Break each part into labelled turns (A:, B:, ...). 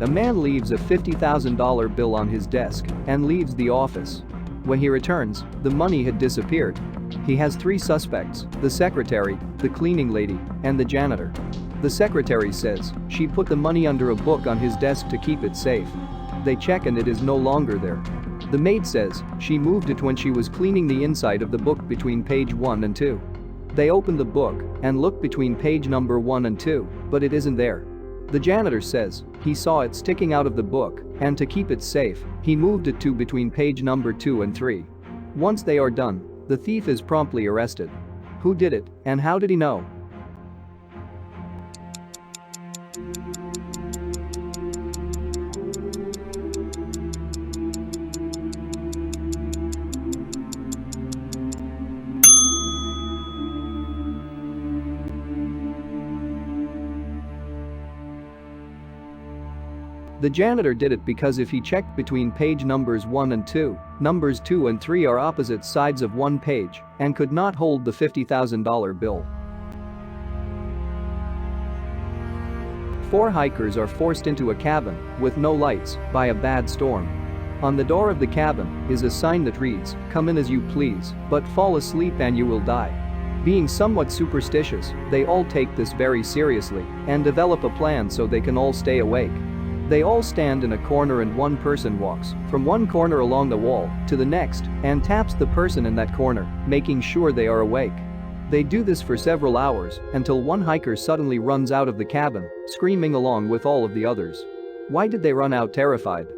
A: A man leaves a $50,000 bill on his desk and leaves the office. When he returns, the money had disappeared. He has three suspects: the secretary, the cleaning lady, and the janitor. The secretary says she put the money under a book on his desk to keep it safe. They check and it is no longer there. The maid says she moved it when she was cleaning the inside of the book between page 1 and 2. They open the book and look between page number 1 and 2, but it isn't there. The janitor says he saw it sticking out of the book, and to keep it safe, he moved it to between page number 2 and 3. Once they are done, the thief is promptly arrested. Who did it, and how did he know? The janitor did it because if he checked between page numbers 1 and 2, numbers 2 and 3 are opposite sides of one page and could not hold the $50,000 bill. 4 hikers are forced into a cabin with no lights by a bad storm. On the door of the cabin is a sign that reads, "Come in as you please, but fall asleep and you will die." Being somewhat superstitious, they all take this very seriously and develop a plan so they can all stay awake. They all stand in a corner and one person walks from one corner along the wall to the next and taps the person in that corner, making sure they are awake. They do this for several hours until one hiker suddenly runs out of the cabin, screaming along with all of the others. Why did they run out terrified?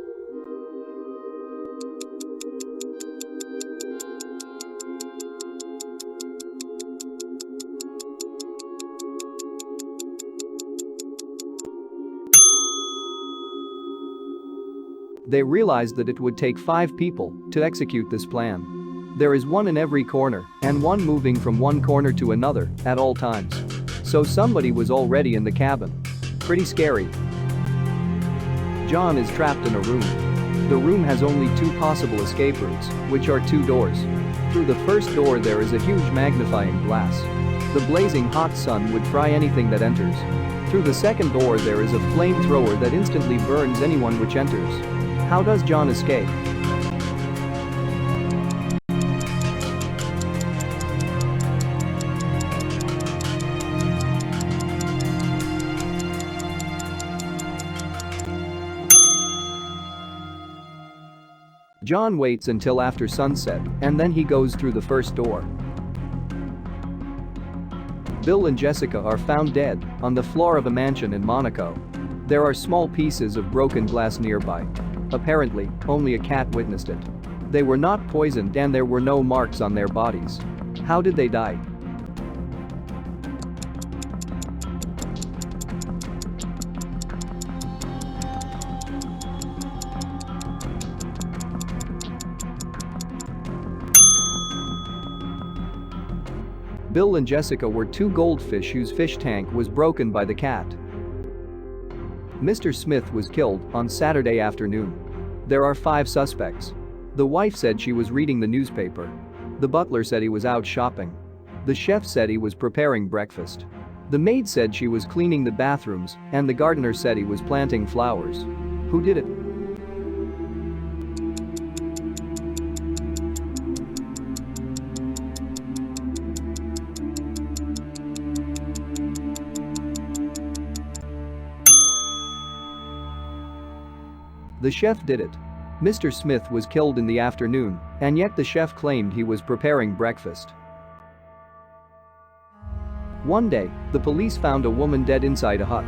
A: They realized that it would take 5 people to execute this plan. There is one in every corner and one moving from one corner to another at all times. So somebody was already in the cabin. Pretty scary. John is trapped in a room. The room has only 2 possible escape routes, which are 2 doors. Through the first door there is a huge magnifying glass. The blazing hot sun would fry anything that enters. Through the second door there is a flamethrower that instantly burns anyone which enters. How does John escape? John waits until after sunset and then he goes through the first door. Bill and Jessica are found dead on the floor of a mansion in Monaco. There are small pieces of broken glass nearby. Apparently, only a cat witnessed it. They were not poisoned and there were no marks on their bodies. How did they die? Bill and Jessica were 2 goldfish whose fish tank was broken by the cat. Mr. Smith was killed on Saturday afternoon. There are 5 suspects. The wife said she was reading the newspaper. The butler said he was out shopping. The chef said he was preparing breakfast. The maid said she was cleaning the bathrooms, and the gardener said he was planting flowers. Who did it? The chef did it. Mr. Smith was killed in the afternoon, and yet the chef claimed he was preparing breakfast. One day, the police found a woman dead inside a hut.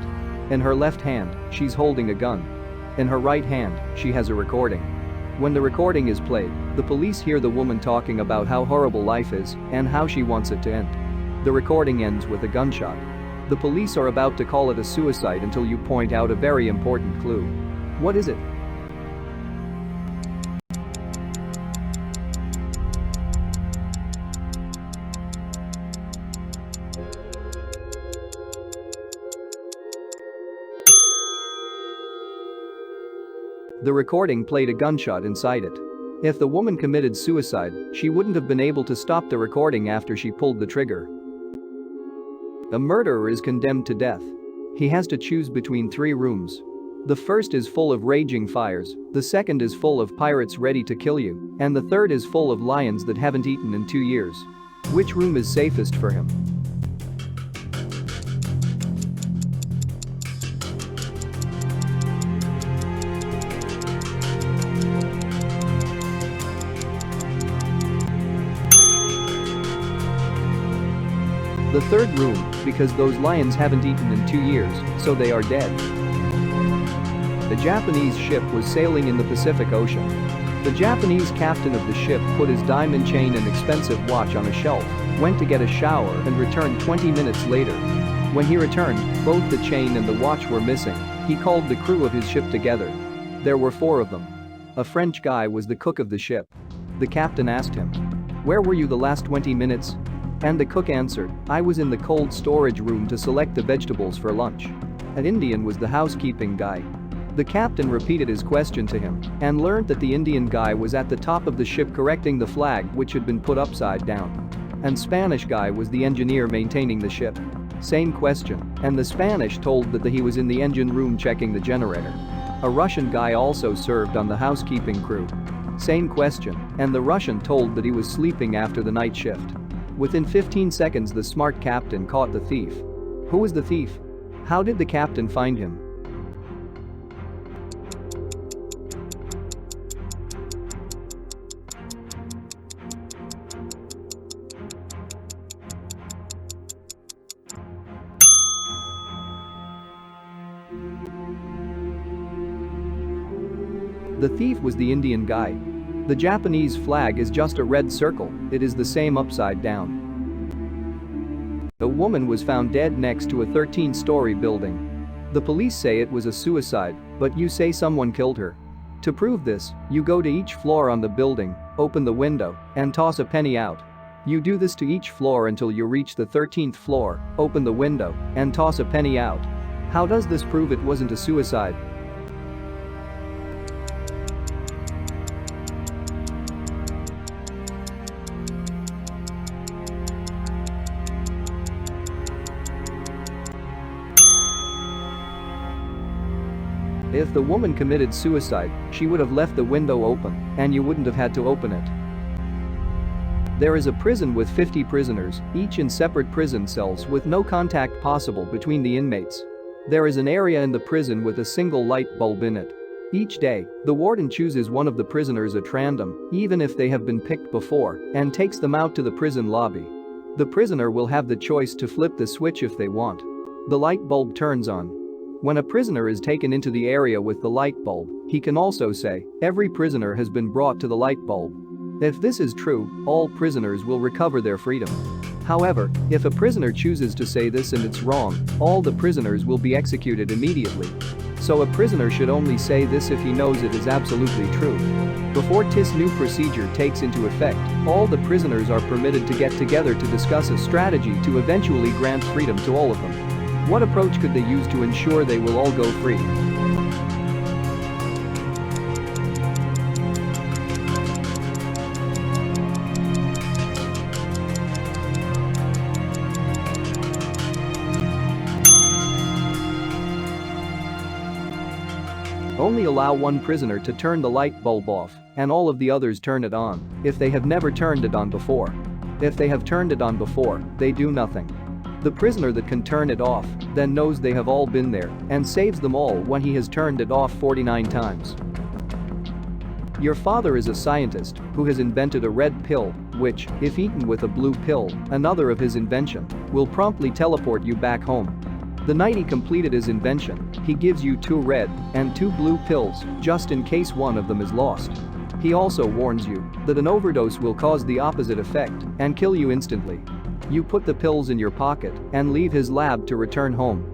A: In her left hand, she's holding a gun. In her right hand, she has a recording. When the recording is played, the police hear the woman talking about how horrible life is and how she wants it to end. The recording ends with a gunshot. The police are about to call it a suicide until you point out a very important clue. What is it? The recording played a gunshot inside it. If the woman committed suicide, she wouldn't have been able to stop the recording after she pulled the trigger. A murderer is condemned to death. He has to choose between 3 rooms. The first is full of raging fires, the second is full of pirates ready to kill you, and the third is full of lions that haven't eaten in 2 years. Which room is safest for him? The third room, because those lions haven't eaten in 2 years, so they are dead. The Japanese ship was sailing in the Pacific Ocean. The Japanese captain of the ship put his diamond chain and expensive watch on a shelf, went to get a shower and returned 20 minutes later. When he returned, both the chain and the watch were missing. He called the crew of his ship together. There were 4 of them. A French guy was the cook of the ship. The captain asked him, "Where were you the last 20 minutes?" And the cook answered, "I was in the cold storage room to select the vegetables for lunch." An Indian was the housekeeping guy. The captain repeated his question to him and learned that the Indian guy was at the top of the ship correcting the flag which had been put upside down. And Spanish guy was the engineer maintaining the ship. Same question, and the Spanish told that he was in the engine room checking the generator. A Russian guy also served on the housekeeping crew. Same question, and the Russian told that he was sleeping after the night shift. Within 15 seconds the smart captain caught the thief. Who was the thief? How did the captain find him? The thief was the Indian guy. The Japanese flag is just a red circle, it is the same upside down. A woman was found dead next to a 13-story building. The police say it was a suicide, but you say someone killed her. To prove this, you go to each floor on the building, open the window, and toss a penny out. You do this to each floor until you reach the 13th floor, open the window, and toss a penny out. How does this prove it wasn't a suicide? If the woman committed suicide, she would have left the window open, and you wouldn't have had to open it. There is a prison with 50 prisoners, each in separate prison cells with no contact possible between the inmates. There is an area in the prison with a single light bulb in it. Each day, the warden chooses one of the prisoners at random, even if they have been picked before, and takes them out to the prison lobby. The prisoner will have the choice to flip the switch if they want. The light bulb turns on. When a prisoner is taken into the area with the light bulb, he can also say, "Every prisoner has been brought to the light bulb." If this is true, all prisoners will recover their freedom. However, if a prisoner chooses to say this and it's wrong, all the prisoners will be executed immediately. So a prisoner should only say this if he knows it is absolutely true. Before this new procedure takes into effect, all the prisoners are permitted to get together to discuss a strategy to eventually grant freedom to all of them. What approach could they use to ensure they will all go free? Only allow one prisoner to turn the light bulb off, and all of the others turn it on, if they have never turned it on before. If they have turned it on before, they do nothing. The prisoner that can turn it off then knows they have all been there and saves them all when he has turned it off 49 times. Your father is a scientist who has invented a red pill, which, if eaten with a blue pill, another of his invention, will promptly teleport you back home. The night he completed his invention, he gives you 2 red and 2 blue pills just in case one of them is lost. He also warns you that an overdose will cause the opposite effect and kill you instantly. You put the pills in your pocket and leave his lab to return home.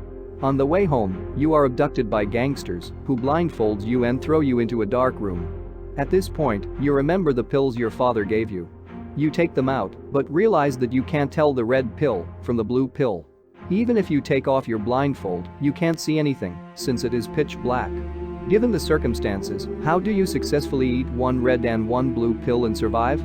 A: On the way home, you are abducted by gangsters who blindfolds you and throw you into a dark room. At this point, you remember the pills your father gave you. You take them out, but realize that you can't tell the red pill from the blue pill. Even if you take off your blindfold, you can't see anything, since it is pitch black. Given the circumstances, how do you successfully eat 1 red and 1 blue pill and survive?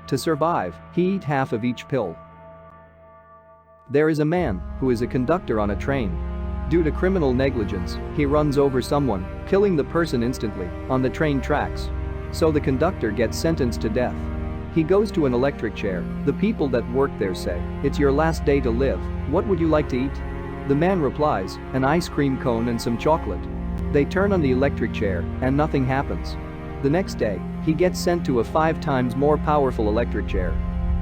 A: To survive, he eat half of each pill. There is a man who is a conductor on a train. Due to criminal negligence, he runs over someone, killing the person instantly on the train tracks. So the conductor gets sentenced to death. He goes to an electric chair. The people that work there say, "It's your last day to live. What would you like to eat?" The man replies, "An ice cream cone and some chocolate." They turn on the electric chair and nothing happens. The next day, he gets sent to a 5 times more powerful electric chair.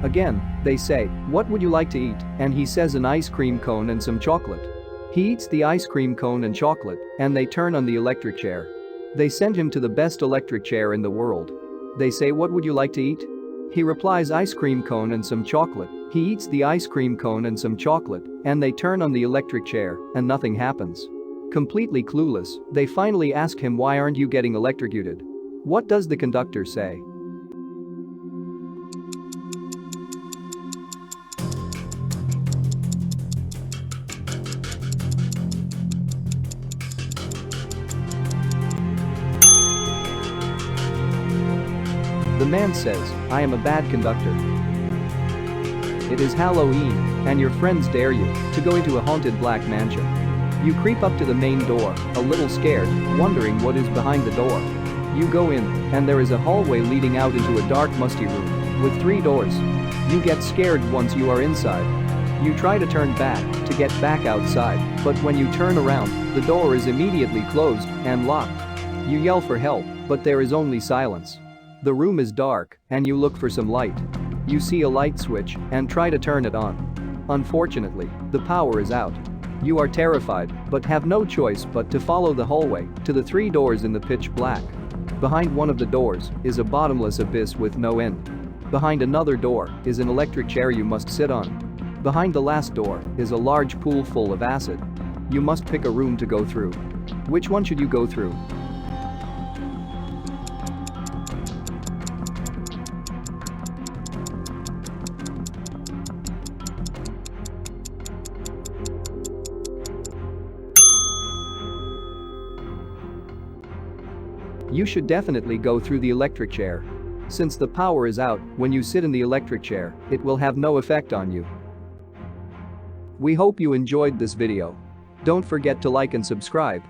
A: Again, they say, "What would you like to eat?" And he says, "An ice cream cone and some chocolate." He eats the ice cream cone and chocolate, and they turn on the electric chair. They send him to the best electric chair in the world. They say, "What would you like to eat?" He replies, "Ice cream cone and some chocolate." He eats the ice cream cone and some chocolate, and they turn on the electric chair, and nothing happens. Completely clueless, they finally ask him, "Why aren't you getting electrocuted?" What does the conductor say? The man says, "I am a bad conductor. It is Halloween, and your friends dare you to go into a haunted black mansion. You creep up to the main door, a little scared, wondering what is behind the door. You go in, and there is a hallway leading out into a dark, musty room with 3 doors. You get scared once you are inside. You try to turn back to get back outside, but when you turn around, the door is immediately closed and locked. You yell for help, but there is only silence. The room is dark, and you look for some light. You see a light switch and try to turn it on. Unfortunately, the power is out. You are terrified, but have no choice but to follow the hallway to the 3 doors in the pitch black. Behind one of the doors is a bottomless abyss with no end. Behind another door is an electric chair you must sit on. Behind the last door is a large pool full of acid. You must pick a room to go through. Which one should you go through? You should definitely go through the electric chair. Since the power is out, when you sit in the electric chair, it will have no effect on you. We hope you enjoyed this video. Don't forget to like and subscribe.